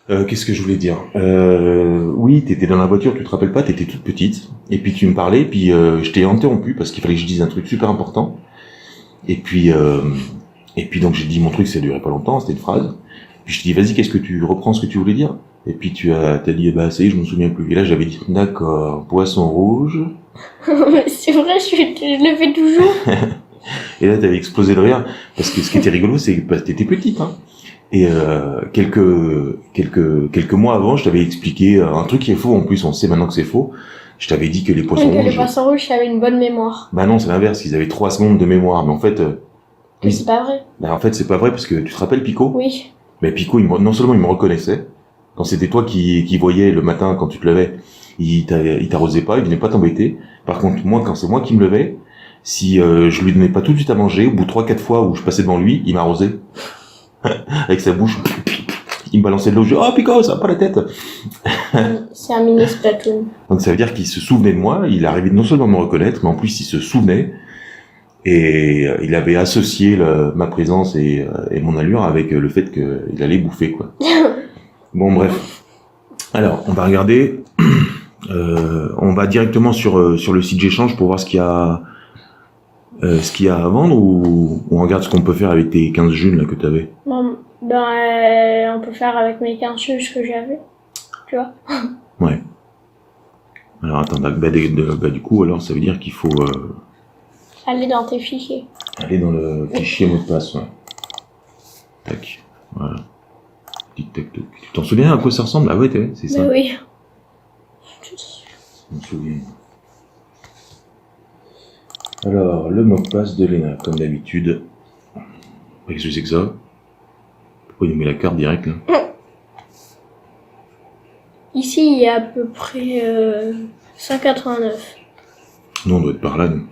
Qu'est-ce que je voulais dire? Oui, t'étais dans la voiture, tu te rappelles pas, t'étais toute petite, et puis tu me parlais, puis je t'ai interrompu parce qu'il fallait que je dise un truc super important, et puis donc j'ai dit mon truc, ça durait pas longtemps, c'était une phrase, puis je t'ai dit vas-y, qu'est-ce que tu reprends ce que tu voulais dire? Et puis t'as dit bah ça y est, je m'en souviens plus. Et là j'avais dit d'accord, poisson rouge, C'est vrai, je le fais toujours. et là t'avais explosé de rire parce que ce qui était rigolo, c'est que t'étais petite, hein. Et quelques mois avant, je t'avais expliqué un truc qui est faux. En plus, on sait maintenant que c'est faux. Je t'avais dit que les poissons Que rouges. les poissons rouges avaient une bonne mémoire. Bah non, c'est l'inverse. Ils avaient 3 secondes de mémoire. Mais en fait, Que c'est pas vrai. bah en fait, c'est pas vrai parce que tu te rappelles Pico? Oui. Mais Pico, non seulement il me reconnaissait quand c'était toi qui voyais le matin quand tu te levais, il t'arrosait pas, il venait pas t'embêter. Par contre, moi, quand c'est moi qui me levais, si je lui donnais pas tout de suite à manger, au bout de 3-4 fois où je passais devant lui, il m'arrosait avec sa bouche. Il me balançait de l'eau, je dis, oh Pico, ça va pas la tête. C'est un mini Splatoon. Donc ça veut dire qu'il se souvenait de moi, il arrivait non seulement à me reconnaître, mais en plus il se souvenait, et il avait associé ma présence et mon allure avec le fait qu'il allait bouffer, quoi. Bon, bref. Alors, on va regarder, on va directement sur le site J'échange pour voir ce qu'il y a à vendre, ou on regarde ce qu'on peut faire avec tes 15 junes là, que tu avais. Bon, on peut faire avec mes 15 juges que j'avais. Tu vois. Ouais. Alors attends, du coup, alors ça veut dire qu'il faut Aller dans tes fichiers. aller dans le fichier mot de passe. Ouais. Tac, voilà. Tic tac toc. Tu t'en souviens à quoi ça ressemble? Ah ouais, c'est ça. Mais oui. Je me souviens. Alors, le mot de passe de Léna, comme d'habitude. Qu'est-ce que c'est que ça? Pourquoi il nous met la carte directe là? Ici, il y a à peu près 189. Non, on doit être par là, nous.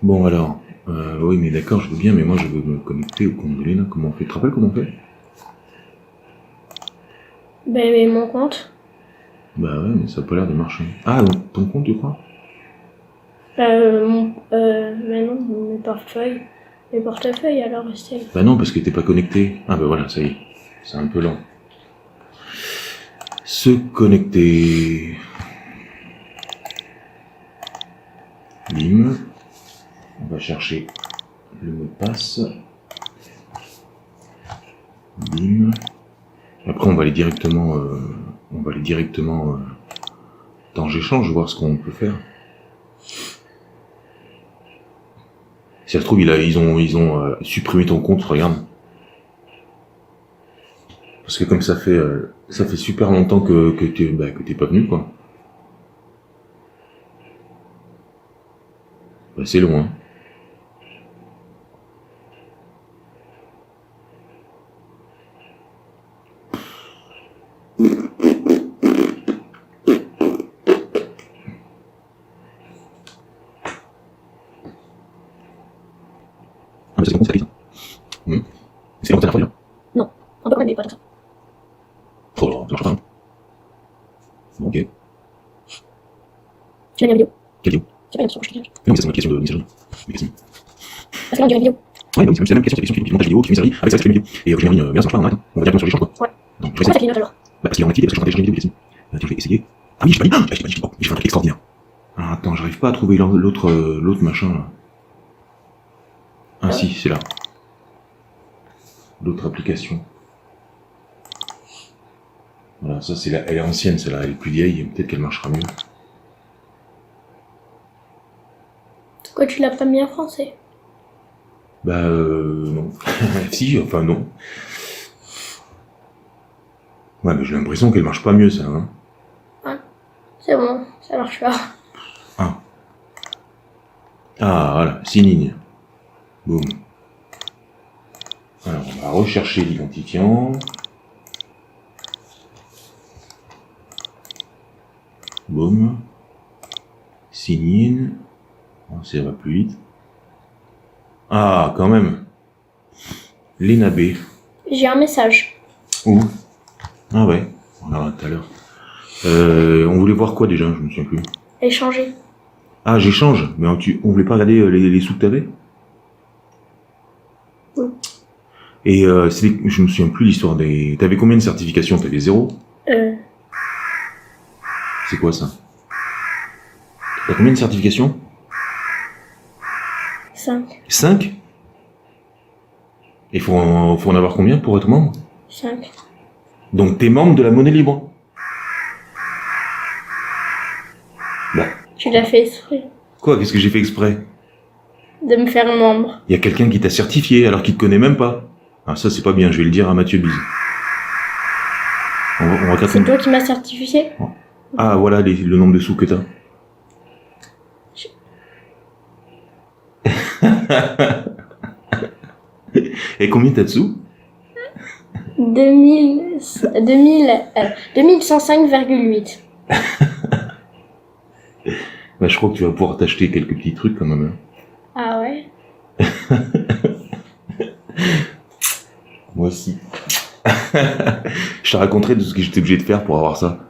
Bon, alors. Oui, mais d'accord, je veux bien, mais moi je veux me connecter au compte de Léna. Comment on fait? Tu te rappelles comment on fait? Mais mon compte. Bah ouais, mais ça a pas l'air de marcher. Ah, donc, ton compte, tu crois? Mais non, mes portefeuilles. Mes portefeuilles, alors restez. Bah non, parce que t'es pas connecté. Ah bah voilà, ça y est. C'est un peu lent. Se connecter. Bim. On va chercher le mot de passe. Bim. Après, on va aller directement dans J'échange, voir ce qu'on peut faire. Si ça se trouve, ils ont supprimé ton compte, regarde. Parce que comme ça fait super longtemps que t'es pas venu, quoi. Bah, c'est long, hein. Ah, mais c'est bon, c'est la c'est la dernière fois, là. Non, on peut pas mettre pas comme ça. Oh là, ça marche pas, hein. Bon, ok. Tu l'as mis en vidéo. Quelle vidéo? C'est pas une question, je te dis. Non, mais ça, c'est une question de messagerie. Mais question. Parce que là, on dirait une vidéo. Ouais, bah oui, c'est la même question, c'est la question qui montage vidéo, qui fait une série, avec ça, tu fais une vidéo. Et je l'ai mis, mais là, ça marche pas, on arrête. On va directement sur l'échange, quoi. Ouais. Donc, je vais Pourquoi ça essayer. clignote alors? Bah, parce qu'il est en activité, parce que je suis en train de télécharger une vidéo, Tiens, je vais essayer. Ah oui, j'ai pas dit, oh, j'ai fait un truc extraordinaire. Ah, attends, j'arrive pas à trouver l'autre machin, là. Ah, si, c'est là. L'autre application. Voilà, ça, elle est ancienne, celle-là, elle est plus vieille, peut-être qu'elle marchera mieux. Pourquoi tu l'as pas mis en français? Bah, non. Si, enfin, non. Ouais, mais j'ai l'impression qu'elle marche pas mieux, ça, hein. C'est bon, ça marche pas. Ah, voilà, signing. Boum. Alors, on va rechercher l'identifiant. Boum. Sign in. Oh, ça va plus vite. Ah, quand même. Léna B. J'ai un message. Où? Ah ouais, on verra tout à l'heure. On voulait voir quoi déjà? Je me souviens plus. Échanger. Ah, j'échange. Mais on voulait pas regarder les sous que t'avais? Oui. Et je me souviens plus l'histoire des... T'avais combien de certifications? T'avais 0? C'est quoi ça? T'as combien de certifications? 5. 5? Et faut en avoir combien pour être membre? 5. Donc t'es membre de la monnaie libre? Bah. Tu l'as fait exprès. Quoi? Qu'est-ce que j'ai fait exprès? De me faire membre. Il y a quelqu'un qui t'a certifié alors qu'il te connaît même pas. Ah ça c'est pas bien, je vais le dire à Mathieu Bise. On va C'est toi qui m'as certifié? Ah voilà le nombre de sous que t'as. Et combien t'as de sous? 2105,8. Bah, je crois que tu vas pouvoir t'acheter quelques petits trucs quand même. Ah ouais? Moi aussi. Je te raconterai de ce que j'étais obligé de faire pour avoir ça.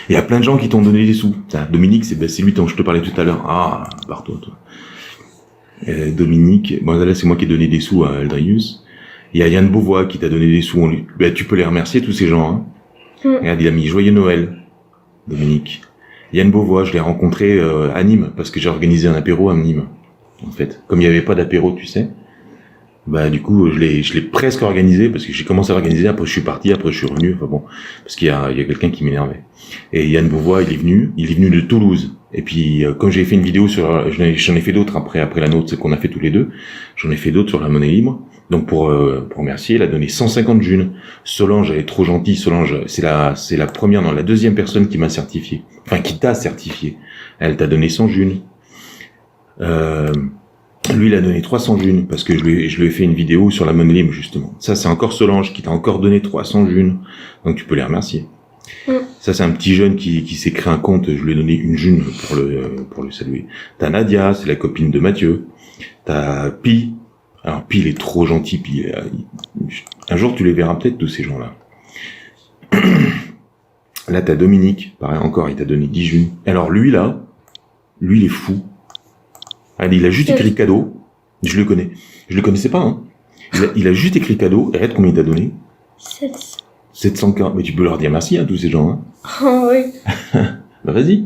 Il y a plein de gens qui t'ont donné des sous. Dominique, c'est lui dont je te parlais tout à l'heure. Ah, barre-toi, toi. Dominique, bon là c'est moi qui ai donné des sous à Aldrius. Il y a Yann Beauvois qui t'a donné des sous en lui. Ben, tu peux les remercier tous ces gens. Hein. Regarde, il a mis Joyeux Noël, Dominique. Yann Beauvois, je l'ai rencontré à Nîmes parce que j'ai organisé un apéro à Nîmes. En fait, comme il n'y avait pas d'apéro, tu sais. Bah du coup, je l'ai presque organisé parce que j'ai commencé à organiser. Après je suis parti, après je suis revenu. Enfin bon, parce qu'il y a quelqu'un qui m'énervait. Et Yann Beauvois, il est venu de Toulouse. Et puis, quand j'ai fait une vidéo j'en ai fait d'autres après la nôtre, c'est qu'on a fait tous les deux. J'en ai fait d'autres sur la monnaie libre. Donc, pour remercier, il a donné 150 junes. Solange, elle est trop gentille. Solange, c'est la première, non, la deuxième personne qui m'a certifié. Enfin, qui t'a certifié. Elle t'a donné 100 junes. Lui, il a donné 300 junes, parce que je lui ai fait une vidéo sur la monnaie libre, justement. Ça, c'est encore Solange qui t'a encore donné 300 junes. Donc, tu peux les remercier. Ça, c'est un petit jeune qui s'est créé un compte. Je lui ai donné une june pour le saluer. T'as Nadia, c'est la copine de Mathieu. T'as Pi. Alors, Pi, il est trop gentil. Pi, un jour, tu les verras peut-être, tous ces gens-là. Là, t'as Dominique. Pareil, encore, il t'a donné 10 junes. Alors, lui, il est fou. Il a juste écrit cadeau. Je le connais. Je le connaissais pas, hein. Il a juste écrit cadeau. Arrête, combien il t'a donné? 700. 700K. Mais tu peux leur dire merci, hein, tous ces gens, hein. Oh oui. Bah, vas-y.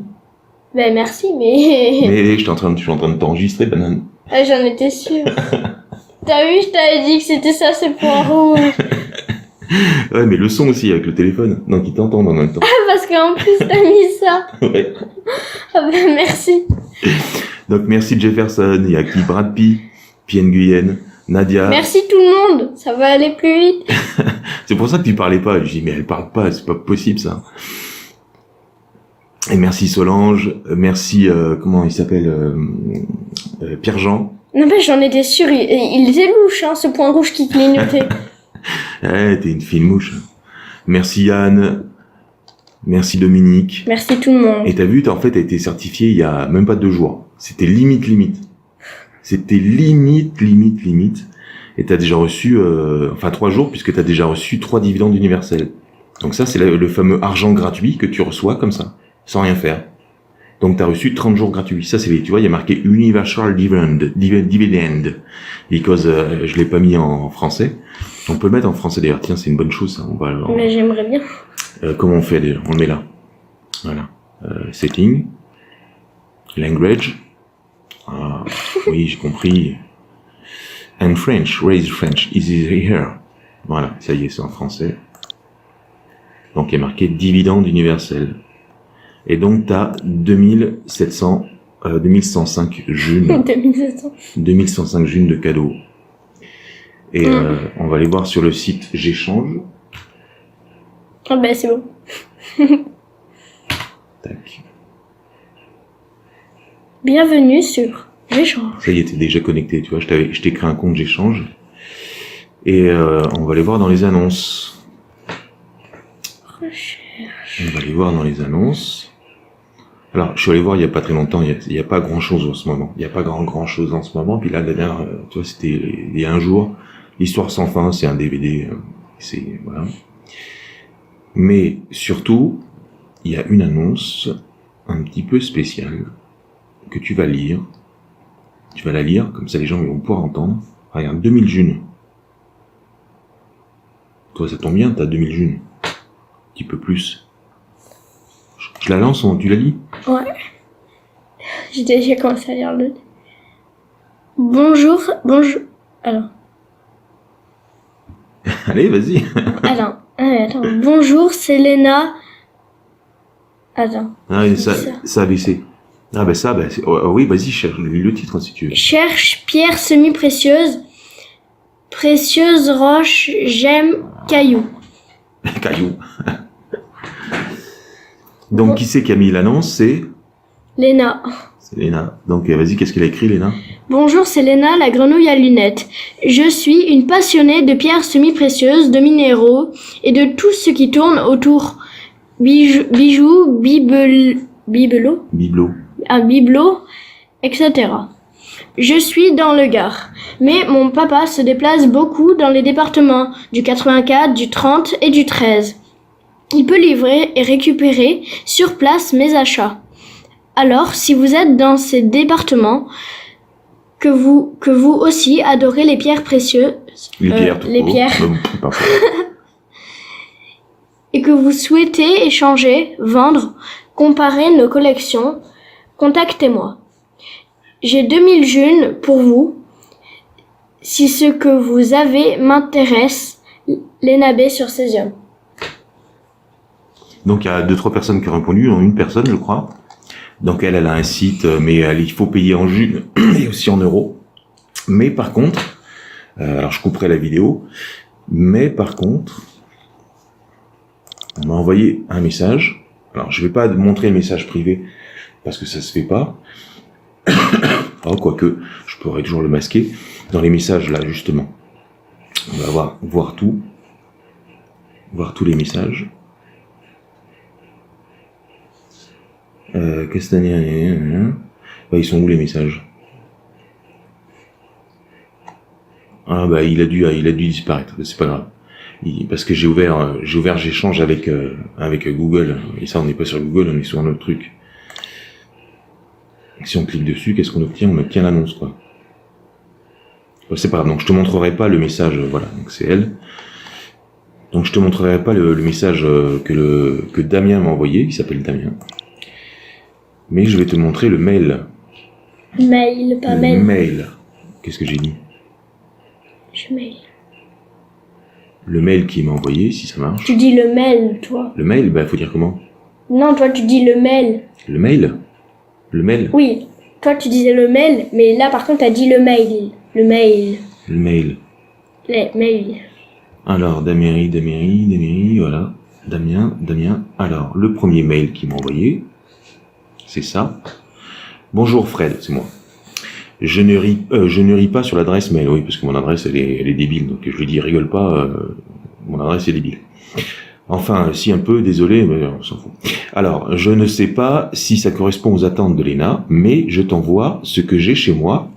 Ben merci, mais... Mais je suis en train de t'enregistrer, banane. Ah, j'en étais sûre. T'as vu, je t'avais dit que c'était ça, ces points rouges. Ouais, mais le son aussi avec le téléphone. Donc, ils t'entendent en même temps. Ah, parce qu'en plus, t'as mis ça. Ouais. Ah ben merci. Donc, merci Jefferson. Il y a qui? Brad Pi, Nguyen, Nadia. Merci tout le monde. Ça va aller plus vite. C'est pour ça que tu parlais pas. Je dis, mais elle parle pas, c'est pas possible, ça. Et merci Solange. Merci, comment il s'appelle? Pierre-Jean. Non, mais j'en étais sûre. Il est louche, hein, ce point rouge qui clignotait. Ouais, t'es une fine mouche. Merci Yann. Merci Dominique. Merci tout le monde. Et t'as vu, en fait, t'as été certifié il y a même pas 2 jours. C'était limite. C'était limite. Et t'as déjà reçu, 3 jours, puisque t'as déjà reçu 3 dividendes universels. Donc ça, c'est le fameux argent gratuit que tu reçois comme ça, sans rien faire. Donc t'as reçu 30 jours gratuits. Ça, c'est tu vois, il y a marqué Universal Dividend. Because je l'ai pas mis en français. On peut le mettre en français d'ailleurs. Tiens, c'est une bonne chose, ça. Mais j'aimerais bien. Comment on fait déjà? On le met là. Voilà. Setting. Language. Ah, oui, j'ai compris. And French. Raise French. Is here. Voilà, ça y est, c'est en français. Donc, il y a marqué dividende universel. Et donc, t'as 2105 junes. 2700. 2105 junes de cadeaux. Et on va aller voir sur le site J'échange. Ah ben c'est bon. Tac. Bienvenue sur J'échange. Ça y est, t'es déjà connecté, tu vois. Je t'ai créé un compte J'échange. Et on va aller voir dans les annonces. Recherche. On va aller voir dans les annonces. Alors, je suis allé voir il y a pas très longtemps. Il y a pas grand chose en ce moment. Il y a pas grand chose en ce moment. Puis là, la dernière, tu vois, c'était il y a un jour. L'histoire sans fin, c'est un DVD. C'est voilà. Mais surtout, il y a une annonce un petit peu spéciale que tu vas lire. Tu vas la lire, comme ça les gens vont pouvoir entendre. Regarde, 2000 junes. Toi, ça tombe bien, t'as 2000 junes. Un petit peu plus. Je la lance, tu la lis? Ouais. J'ai déjà commencé à lire le... Bonjour. Alors. Allez, vas-y. Attends. Bonjour, c'est Léna. Attends. Ah, ça a baissé. Ah, ben ça, oui, vas-y, lis le titre si tu veux. Cherche pierre semi-précieuse. Précieuse roche, j'aime caillou. Caillou. Donc, qui c'est qui a mis l'annonce? C'est Léna. C'est Léna. Donc, vas-y, qu'est-ce qu'elle a écrit, Léna? Bonjour, c'est Léna, la grenouille à lunettes. Je suis une passionnée de pierres semi-précieuses, de minéraux et de tout ce qui tourne autour. Bijoux, bibelots, etc. Je suis dans le Gard, mais mon papa se déplace beaucoup dans les départements du 84, du 30 et du 13. Il peut livrer et récupérer sur place mes achats. Alors, si vous êtes dans ces départements, que vous aussi adorez les pierres précieuses, et que vous souhaitez échanger, vendre, comparer nos collections, contactez-moi. J'ai 2000 junes pour vous. Si ce que vous avez m'intéresse, Léna B sur Césium. Donc, il y a 2-3 personnes qui ont répondu, dont une personne, je crois. Donc, elle a un site, mais il faut payer en junes et aussi en euros. Mais par contre, alors je couperai la vidéo, mais par contre, on m'a envoyé un message. Alors, je vais pas montrer le message privé, parce que ça se fait pas. Oh, quoique, je pourrais toujours le masquer. Dans les messages, là, justement. On va voir tout. Voir tous les messages. Castaner, ils sont où les messages? Ah bah il a dû disparaître, c'est pas grave. Parce que j'échange avec Google, et ça on n'est pas sur Google, on est sur un autre truc. Si on clique dessus, qu'est-ce qu'on obtient? On obtient l'annonce, quoi. C'est pas grave, donc je te montrerai pas le message, voilà, donc c'est elle. Donc je te montrerai pas le message que Damien m'a envoyé, il s'appelle Damien. Mais je vais te montrer le mail. Mail, pas le mail. Mail. Qu'est-ce que j'ai dit? Je mail. Le mail qu'il m'a envoyé, si ça marche. Tu dis le mail, toi. Le mail, faut dire comment? Non, toi tu dis le mail. Le mail? Le mail? Oui, toi tu disais le mail, mais là par contre t'as dit le mail. Le mail. Le mail. Le mail. Alors, Damien, voilà. Damien. Alors, le premier mail qu'il m'a envoyé, c'est ça. Bonjour Fred, c'est moi. Je ne ris pas sur l'adresse mail, oui, parce que mon adresse elle est débile, donc je lui dis rigole pas, mon adresse est débile. Enfin, si un peu, désolé, mais on s'en fout. Alors, je ne sais pas si ça correspond aux attentes de Léna, mais je t'envoie ce que j'ai chez moi.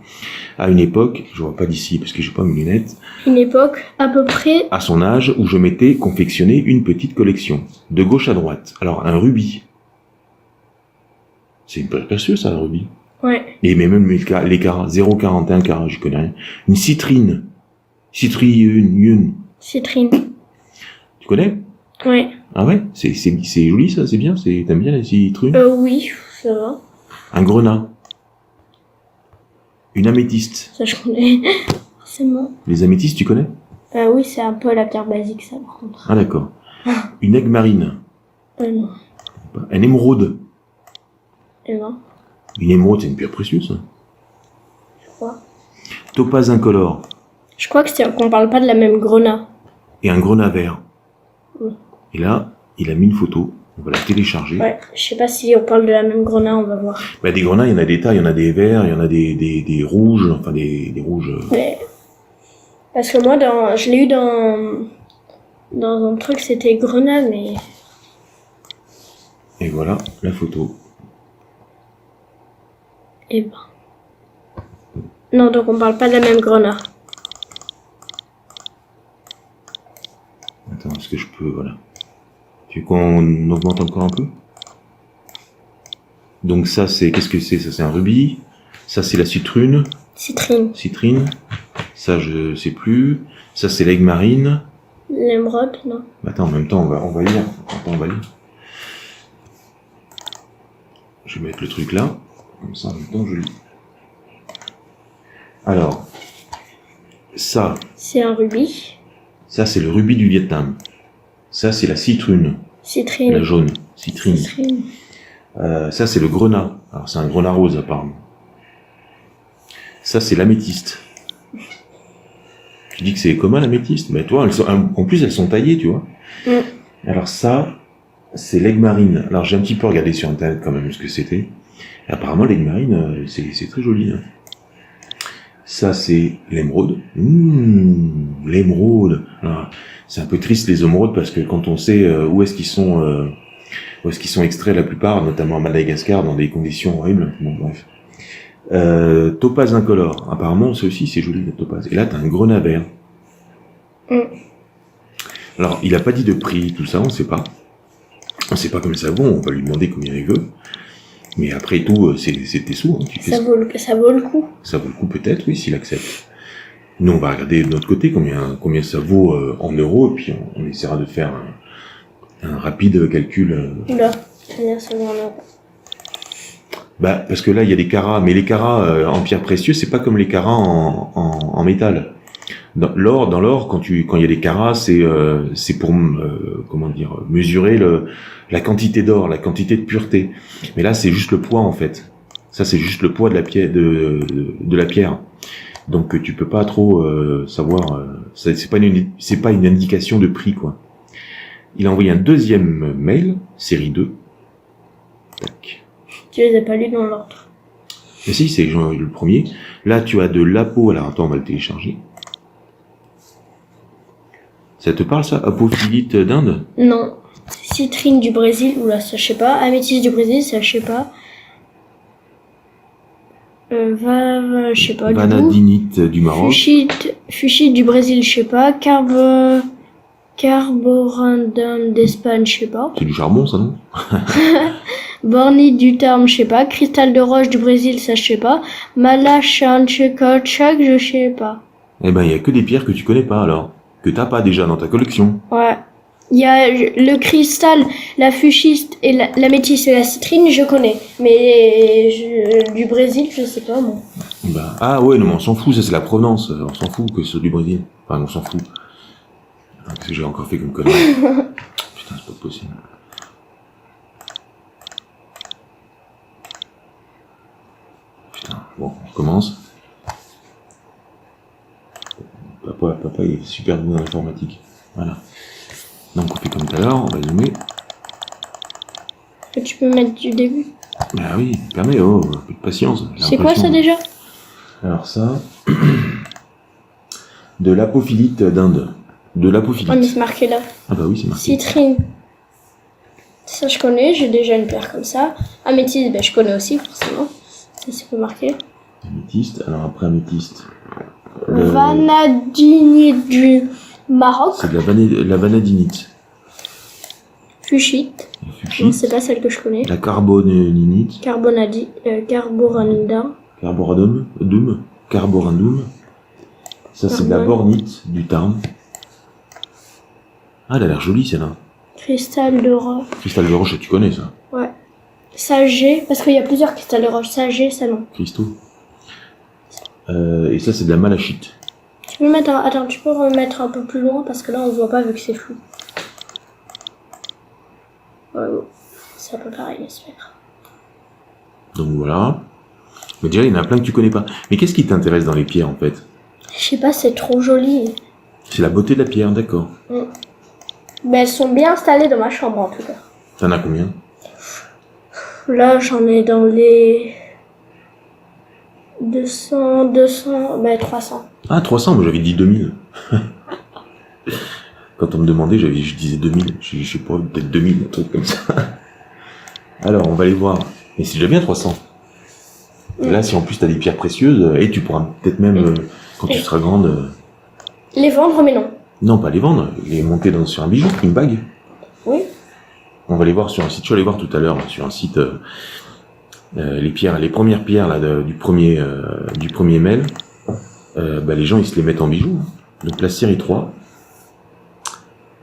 À une époque, je vois pas d'ici parce que j'ai pas mes lunettes. Une époque à peu près. À son âge où je m'étais confectionné une petite collection, de gauche à droite. Alors, un rubis. C'est une pierre précieuse, ça, un rubis. Ouais. Et mais même les carats, 0,41 carats, je connais rien. Une citrine. Citrine. Tu connais? Ouais. Ah ouais? C'est joli, ça, c'est bien? T'aimes bien les citrines? Oui, ça va. Un grenat. Une améthyste. Ça, je connais. Forcément. Les améthystes, tu connais? Oui, c'est un peu la pierre basique, ça, par contre. Ah, d'accord. Une aigue marine. Non. Un émeraude. Et non. Une émeraude, c'est une pierre précieuse, ça. Je crois. Topaz incolore. Je crois qu'on parle pas de la même grenat. Et un grenat vert. Oui. Et là, il a mis une photo. On va la télécharger. Ouais, je sais pas si on parle de la même grenat, on va voir. Des grenats, il y en a des tas, il y en a des verts, il y en a des rouges, enfin des rouges. Mais... Parce que moi, je l'ai eu dans un truc, c'était grenat, mais... Et voilà la photo. Eh ben... Non, donc on parle pas de la même grenat. Attends, est-ce que je peux, voilà. Tu veux qu'on augmente encore un peu? Donc ça, qu'est-ce que c'est? Ça, c'est un rubis. Ça, c'est la citrine. Citrine. Ça, je sais plus. Ça, c'est l'aigue marine. L'émeraude, non. Attends, en même temps, on va lire. Attends, on va lire. Je vais mettre le truc là. Comme ça, en même temps, je lis. Alors, ça, C'est un rubis. ça c'est le rubis du Vietnam. Ça, c'est la citrune, Citrine. la jaune, citrine. Citrine. Ça, c'est le grenat. Alors, c'est un grenat rose, apparemment. Ça, c'est l'améthyste. Tu dis que c'est commun, l'améthyste? Mais toi, en plus, elles sont taillées, tu vois. Alors ça, c'est l'aigle marine. Alors, j'ai un petit peu regardé sur Internet, quand même, ce que c'était. Et apparemment, l'aigle marine, c'est très joli. Hein. Ça, c'est l'émeraude. L'émeraude. Alors, c'est un peu triste, les émeraudes, parce que quand on sait où est-ce qu'ils sont extraits la plupart, notamment à Madagascar, dans des conditions horribles. Bon, bref. Topaz incolore. Apparemment, ça aussi, c'est joli, le topaz. Et là, t'as un grenat vert. Alors, il a pas dit de prix, tout ça, on sait pas. On sait pas comme ça vaut, on va lui demander combien il veut. Mais après tout, c'est tes sous. Hein, Ça vaut le coup. Ça vaut le coup peut-être, oui, s'il accepte. Nous, on va regarder de notre côté combien ça vaut en euros, et puis on essaiera de faire un rapide calcul. Là, ça vaut en euros. Bah, parce que là, il y a des carats, mais les carats en pierre précieuse, c'est pas comme les carats en métal. Dans l'or, quand il y a des carats, c'est pour comment dire, mesurer la quantité d'or, la quantité de pureté. Mais là, c'est juste le poids en fait. Ça, c'est juste le poids de la pierre, de la pierre. Donc, tu peux pas trop savoir. C'est pas une indication de prix quoi. Il a envoyé un deuxième mail, série 2. Tac. Tu les as pas lus dans l'ordre. Mais si, c'est le premier. Là, tu as de l'apo. Alors, attends, on va le télécharger. Ça te parle, ça? Apophilite d'Inde? Non. Citrine du Brésil, oula, ça je sais pas. Améthyste du Brésil, ça je sais pas. Je sais pas. Vanadinite du Maroc. Fuchsite du Brésil, je sais pas. Carborundum d'Espagne, je sais pas. C'est du charbon, ça, non? Bornite du Tarn, je sais pas. Cristal de roche du Brésil, ça je sais pas. Malachanchikochak, je sais pas. Eh ben, il y a que des pierres que tu connais pas, alors. Que t'as pas déjà dans ta collection. Ouais. Il y a le cristal, la fuchsite et l'améthyste et la citrine, je connais. Mais du Brésil, je sais pas, moi. Bah, ah ouais, non, mais on s'en fout, ça c'est la provenance. On s'en fout que ce soit du Brésil. Enfin, on s'en fout. Qu'est-ce que j'ai encore fait comme connerie? Putain, c'est pas possible. Putain, bon, on recommence. Papa, il est super bon en informatique. Voilà. Donc on fait comme tout à l'heure, on va zoomer. Tu peux mettre du début. Bah oui, permet, un peu de patience. C'est quoi ça déjà? Alors ça, de l'apophilite d'Inde. De l'apophilite. Oh mais c'est marqué là. Ah bah oui, c'est marqué. Citrine. Ça je connais, j'ai déjà une paire comme ça. Améthyste, ben je connais aussi forcément. Ça c'est pas marqué. Améthyste, alors après améthyste. Vanadinite du Maroc. C'est de la vanadinite. Fuchsite. Non, c'est pas celle que je connais. La carboninite. Carborundum. Carborundum. Ça c'est de la bornite du Tarn. Ah, elle a l'air jolie celle-là. Cristal de roche. Cristal de roche, tu connais ça? Ouais. Sagé, parce qu'il y a plusieurs cristals de roche. Sagé, ça non. Cristaux. Et ça c'est de la malachite. Tu peux mettre attends, tu peux remettre un peu plus loin parce que là on voit pas vu que c'est flou. Ouais, bon. C'est un peu pareil, j'espère. Donc voilà. Mais déjà, il y en a plein que tu connais pas. Mais qu'est-ce qui t'intéresse dans les pierres, en fait? Je sais pas, c'est trop joli. C'est la beauté de la pierre, d'accord. Mais elles sont bien installées dans ma chambre, en tout cas. T'en as combien? Là, j'en ai dans les... 200, 300. Ah, 300, moi j'avais dit 2000. Quand on me demandait, je disais 2000. Je sais pas, peut-être 2000, un truc comme ça. Alors, on va aller voir. Mais c'est déjà bien 300. Et là, si en plus t'as des pierres précieuses, et tu pourras peut-être même, quand tu seras grande... Les vendre, mais non. Non, pas les vendre, les monter sur un bijou, une bague. Oui. On va les voir sur un site. Je suis allé voir tout à l'heure sur un site les premières pierres là, du premier mail. Les gens ils se les mettent en bijoux. Donc la série 3.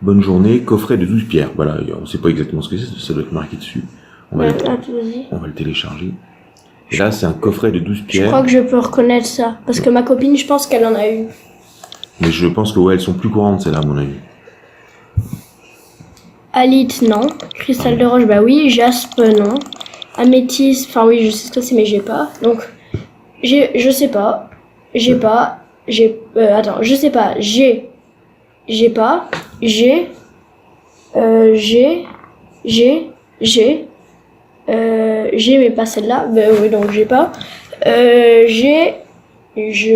Bonne journée, coffret de 12 pierres. Voilà, on sait pas exactement ce que c'est, ça doit être marqué dessus. On va, on va le télécharger. Et là, c'est un coffret de 12 pierres. Je crois que je peux reconnaître ça. Parce que ma copine, je pense qu'elle en a eu. Mais je pense que ouais, elles sont plus courantes, celles-là, à mon avis. Alite, non. Cristal de roche, bah oui. Jaspe, non. Améthyste, enfin oui, je sais ce que c'est, mais j'ai pas. Donc, je sais pas. J'ai pas. Attends, je sais pas. J'ai pas. J'ai, mais pas celle-là. Ben oui, donc j'ai pas. Je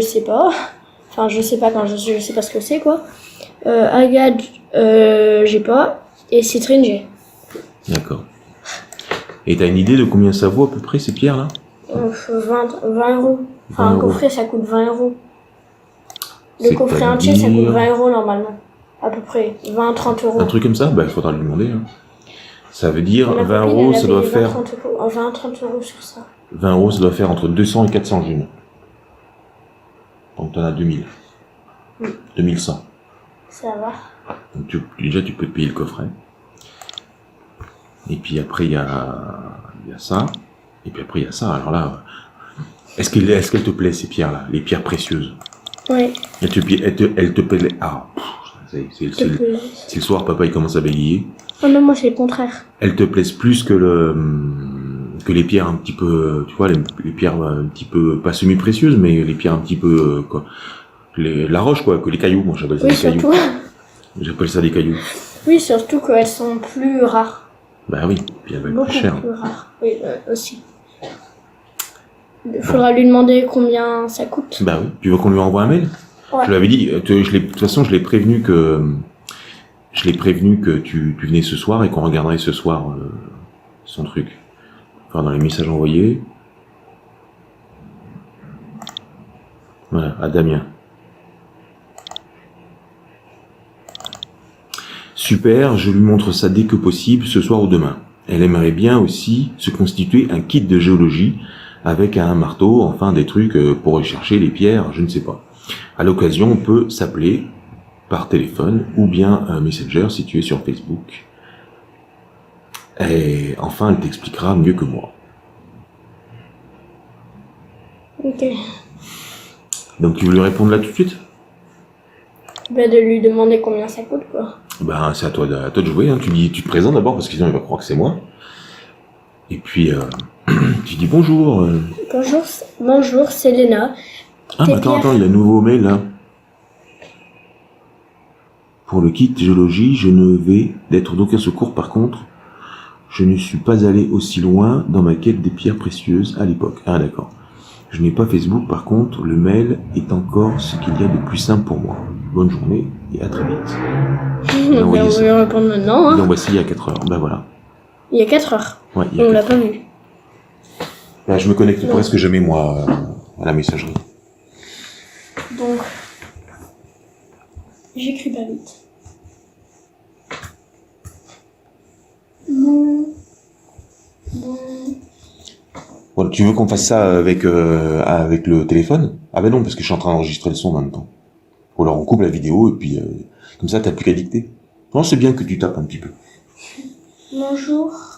sais pas. Enfin, je sais pas quand je sais pas ce que c'est, quoi. Agate, j'ai pas. Et citrine, j'ai. D'accord. Et t'as une idée de combien ça vaut à peu près, ces pierres-là? 20 euros. Enfin, 20 un euros. coffret, ça coûte 20 euros. Le coffret entier, ça coûte 20 euros normalement. À peu près. 20-30 euros. Un truc comme ça? Bah, il faudra lui demander. Hein. Ça veut dire Ma 20 copine, euros, elle a ça doit payé faire... 20-30 euros sur ça. 20 euros, ça doit faire entre 200 et 400 junes. Donc t'en as 2000. 2100. Ça va. Donc déjà, tu peux te payer le coffret. Et puis après, il y a ça. Et puis après, il y a ça. Alors là, est-ce qu'elles te plaisent, ces pierres-là? Les pierres précieuses? Oui. Elles te plaisent. Ah, c'est le soir, papa, il commence à bégayer. Oh non, moi, c'est le contraire. Elles te plaisent plus que les pierres un petit peu, tu vois, les pierres un petit peu, pas semi-précieuses, mais les pierres un petit peu, quoi. La roche, quoi, que les cailloux. Moi, j'appelle ça des cailloux. J'appelle ça des cailloux. Oui, surtout qu'elles sont plus rares. Bah oui, puis elles valent Beaucoup plus cher. plus rares. Oui, aussi. Il faudra lui demander combien ça coûte. Bah oui. Tu veux qu'on lui envoie un mail? Ouais. Je l'avais dit. De toute façon, je l'ai prévenu que tu venais ce soir et qu'on regarderait ce soir son truc. Enfin, dans les messages envoyés. Voilà, à Damien. Super, je lui montre ça dès que possible, ce soir ou demain. Elle aimerait bien aussi se constituer un kit de géologie avec un marteau, enfin des trucs pour rechercher les pierres, je ne sais pas. À l'occasion, on peut s'appeler par téléphone ou bien un Messenger si tu es sur Facebook. Et enfin, elle t'expliquera mieux que moi. Ok. Donc tu veux lui répondre là tout de suite? Bah, de lui demander combien ça coûte, quoi. Ben, c'est à toi de jouer, hein. Tu te présentes d'abord parce que sinon il va croire que c'est moi. Et puis, tu dis bonjour. Bonjour, c'est Léna. Ah, mais attends, il y a un nouveau mail là. Pour le kit géologie, je ne vais d'être d'aucun secours. Par contre, je ne suis pas allé aussi loin dans ma quête des pierres précieuses à l'époque. Ah, d'accord. Je n'ai pas Facebook, par contre, le mail est encore ce qu'il y a de plus simple pour moi. Bonne journée et à très vite. On va lui répondre maintenant. Hein. Donc voici il y a 4 heures. Ben voilà. Il y a 4 heures. Ouais, On l'a pas vu. Ben, je me connecte presque jamais, moi, à la messagerie. Donc, j'écris pas vite. Bon, tu veux qu'on fasse ça avec le téléphone? Ah ben non, parce que je suis en train d'enregistrer le son en même temps. Ou alors on coupe la vidéo et puis comme ça t'as plus qu'à dicter. Non, c'est bien que tu tapes un petit peu. Bonjour.